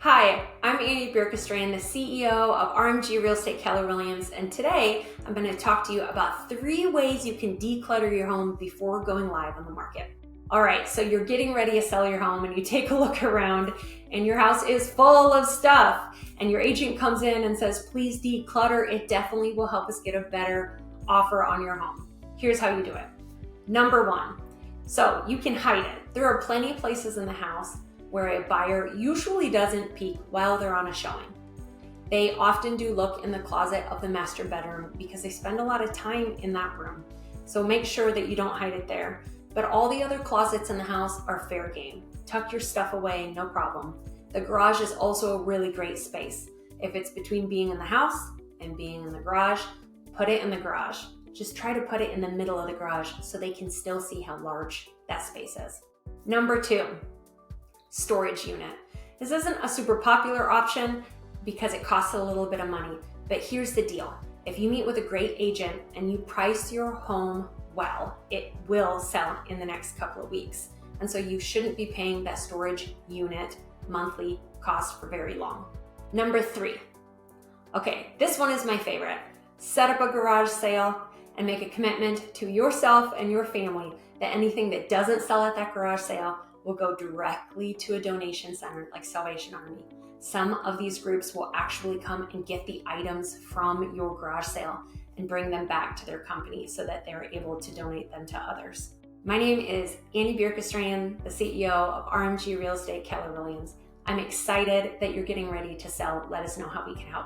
Hi, I'm Annie Birkestrain, the CEO of RMG Real Estate Keller Williams, and today I'm going to talk to you about 3 ways you can declutter your home before going live on the market. All right, so you're getting ready to sell your home and you take a look around and your house is full of stuff and your agent comes in and says, please declutter. It definitely will help us get a better offer on your home. Here's how you do it. Number 1, so you can hide it. There are plenty of places in the house where a buyer usually doesn't peek while they're on a showing. They often do look in the closet of the master bedroom because they spend a lot of time in that room. So make sure that you don't hide it there. But all the other closets in the house are fair game. Tuck your stuff away, no problem. The garage is also a really great space. If it's between being in the house and being in the garage, put it in the garage. Just try to put it in the middle of the garage so they can still see how large that space is. Number 2. Storage unit. This isn't a super popular option because it costs a little bit of money, but here's the deal. If you meet with a great agent and you price your home well, it will sell in the next couple of weeks. And so you shouldn't be paying that storage unit monthly cost for very long. Number 3. Okay, this one is my favorite. Set up a garage sale and make a commitment to yourself and your family that anything that doesn't sell at that garage sale will go directly to a donation center like Salvation Army. Some of these groups will actually come and get the items from your garage sale and bring them back to their company so that they're able to donate them to others. My name is Annie Birkestrain, the CEO of RMG Real Estate Keller Williams. I'm excited that you're getting ready to sell. Let us know how we can help.